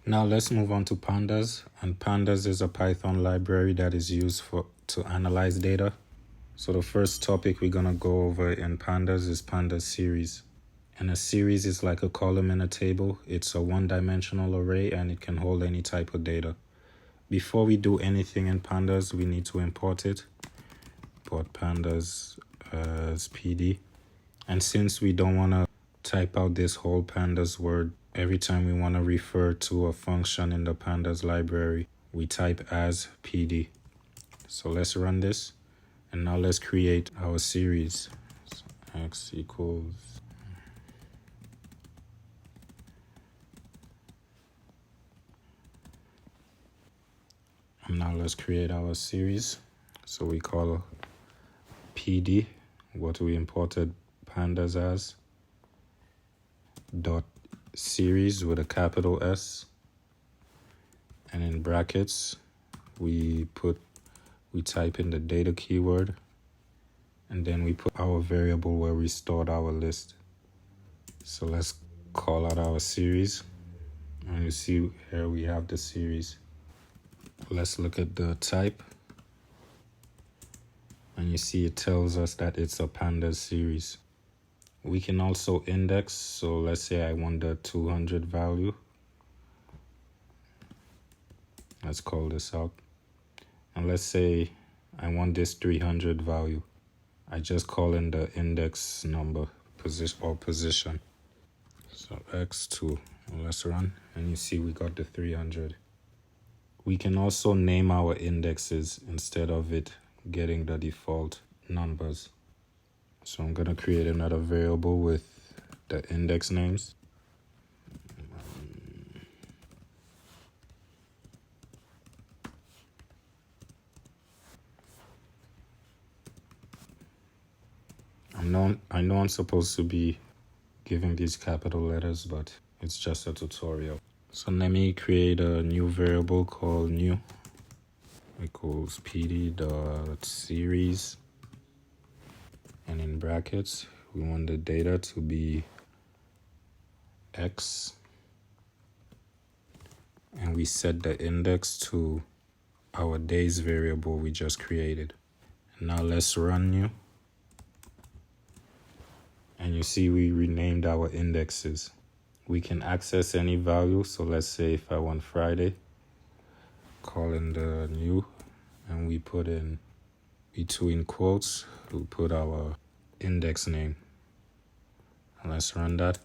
Now let's move on to Pandas. And Pandas is a Python library that is used to analyze data. So the first topic we're gonna go over in Pandas is Pandas series. And a series is like a column in a table. It's a one-dimensional array and it can hold any type of data. Before we do anything in Pandas, we need to import it. Import Pandas as PD. And since we don't want to type out this whole Pandas word every time we want to refer to a function in the Pandas library, we type as PD. So let's run this. And now let's create our series. So x equals and now let's create our series. So we call PD what we imported Pandas as dot series with a capital S, and in brackets we type in the data keyword, and then we put our variable where we stored our list. So let's call out our series, and you see here we have the series. Let's look at the type, and you see it tells us that it's a Pandas series. We can also index, so let's say I want the 200 value. Let's call this out. And let's say I want this 300 value. I just call in the index number position. So x2, let's run, and you see we got the 300. We can also name our indexes instead of it getting the default numbers. So I'm gonna create another variable with the index names. I know I'm supposed to be giving these capital letters, but it's just a tutorial. So let me create a new variable called new equals pd.series, and in brackets we want the data to be x, and we set the index to our days variable we just created. Now let's run new, and you see we renamed our indexes. We can access any value, so let's say if I want Friday, call in the new, and we put in between quotes, we'll put our index name. And let's run that,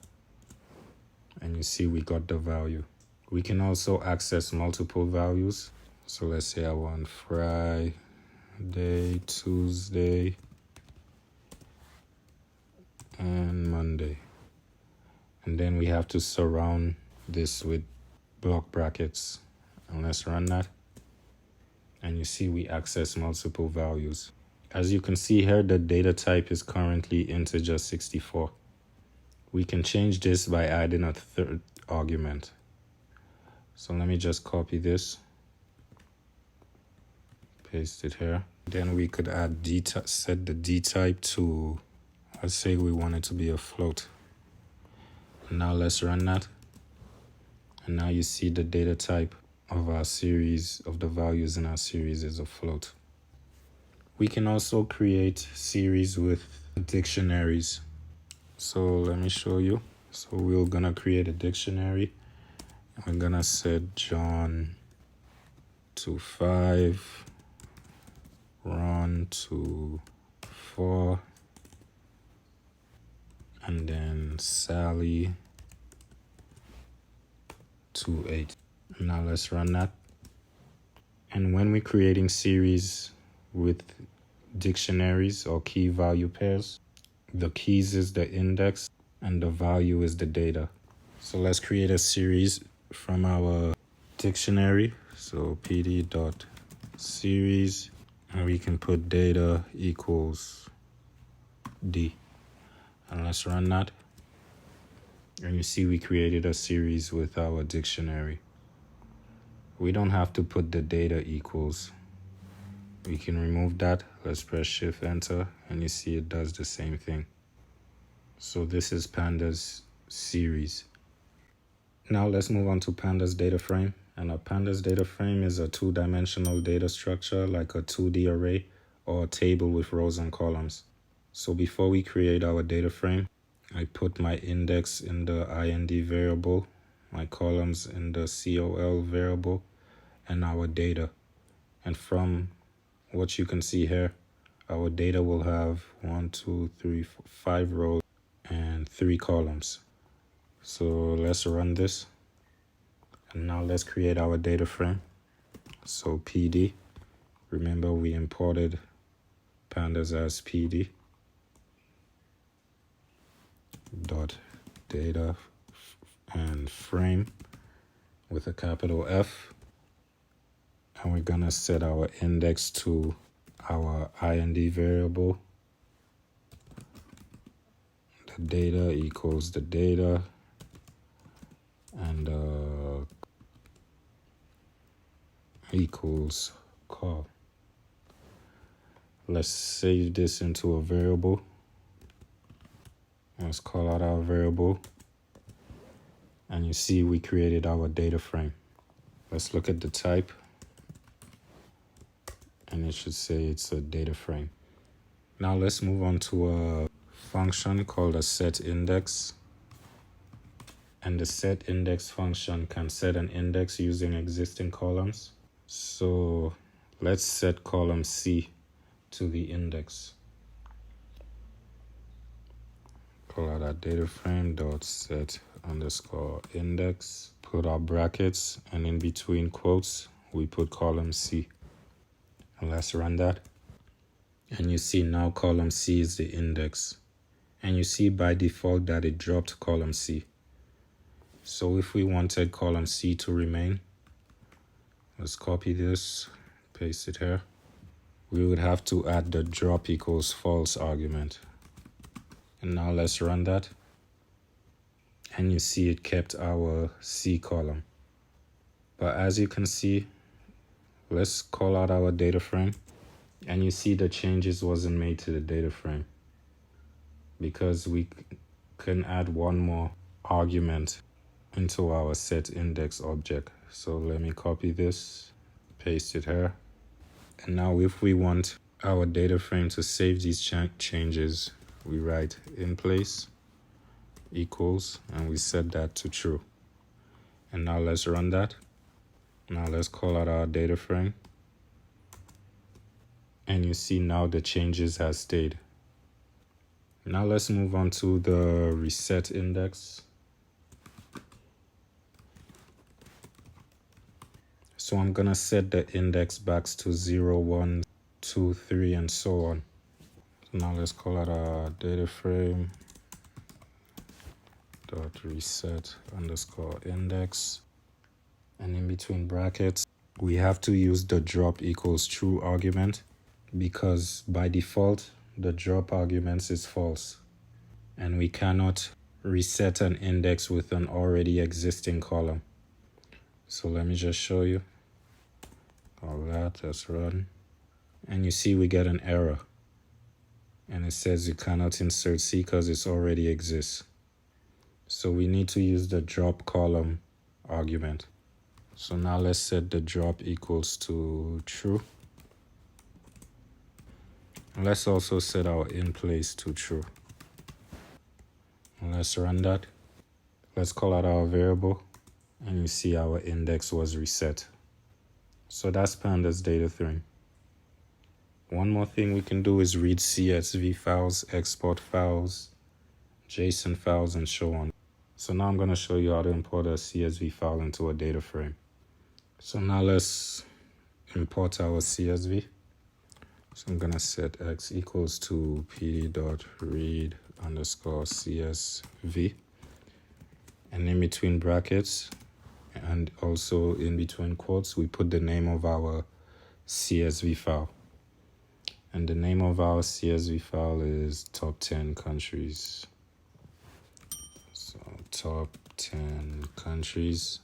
and you see we got the value. We can also access multiple values, so let's say I want Friday, Tuesday, and Monday. And then we have to surround this with block brackets. And let's run that. And you see we access multiple values. As you can see here, the data type is currently integer 64. We can change this by adding a third argument. So let me just copy this, paste it here. Then we could add set the D type to, let's say we want it to be a float. Now let's run that. And now you see the data type of our series, of the values in our series, is a float. We can also create series with dictionaries. So let me show you. So we're gonna create a dictionary. We're gonna set John to 5, Ron to 4, and then Sally to 8. Now let's run that. And when we're creating series with dictionaries or key value pairs, the keys is the index and the value is the data. So let's create a series from our dictionary. So pd.series, and we can put data equals D. And let's run that. And you see we created a series with our dictionary. We don't have to put the data equals. We can remove that. Let's press Shift Enter, and you see it does the same thing. So this is Pandas series. Now let's move on to Pandas data frame. And a Pandas data frame is a two-dimensional data structure like a 2D array or a table with rows and columns. So before we create our data frame, I put my index in the IND variable, my columns in the COL variable, and our data. And from what you can see here, our data will have 5 rows and 3 columns. So let's run this. And now let's create our data frame. So PD, remember we imported pandas as PD dot data and frame with a capital F. And we're gonna set our index to our IND variable. The data equals the data, and equals call. Let's save this into a variable. Let's call out our variable. And you see we created our data frame. Let's look at the type. And it should say it's a data frame. Now let's move on to a function called a setIndex. And the setIndex function can set an index using existing columns. So let's set column C to the index. Call out our data frame dot set underscore index. Put our brackets, and in between quotes we put column C. And let's run that. And you see now column C is the index. And you see by default that it dropped column C. So if we wanted column C to remain, let's copy this, paste it here. We would have to add the drop equals false argument. And now let's run that. And you see it kept our C column. But as you can see, let's call out our data frame. And you see the changes wasn't made to the data frame because we can add one more argument into our setIndex object. So let me copy this, paste it here. And now if we want our data frame to save these changes, we write in place equals, and we set that to true. And now let's run that. Now let's call out our data frame. And you see now the changes has stayed. Now let's move on to the reset index. So I'm gonna set the index back to 0, 1, 2, 3, and so on. So now let's call out our data frame dot reset underscore index. And in between brackets, we have to use the drop equals true argument because by default, the drop arguments is false. And we cannot reset an index with an already existing column. So let me just show you. All that, let's run. And you see we get an error. And it says you cannot insert C because it already exists. So we need to use the drop column argument. So now let's set the drop equals to true. And let's also set our in place to true. And let's run that. Let's call out our variable. And you see our index was reset. So that's Pandas data frame. One more thing we can do is read CSV files, export files, JSON files, and so on. So now I'm going to show you how to import a CSV file into a data frame. So now let's import our CSV. So I'm going to set x equals to pd.read underscore CSV. And in between brackets, and also in between quotes, we put the name of our CSV file. And the name of our CSV file is top 10 countries. So top 10 countries.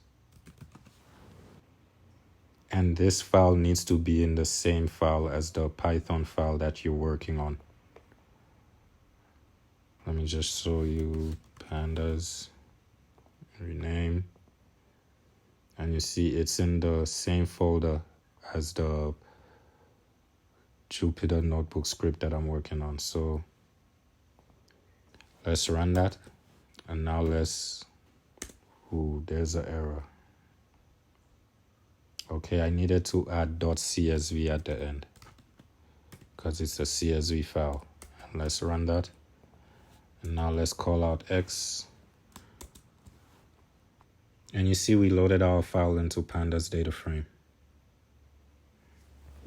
And this file needs to be in the same file as the Python file that you're working on. Let me just show you pandas, rename. And you see it's in the same folder as the Jupyter notebook script that I'm working on. So let's run that. And now there's an error. Okay, I needed to add .csv at the end because it's a CSV file. And let's run that. And now let's call out X. And you see we loaded our file into Pandas data frame.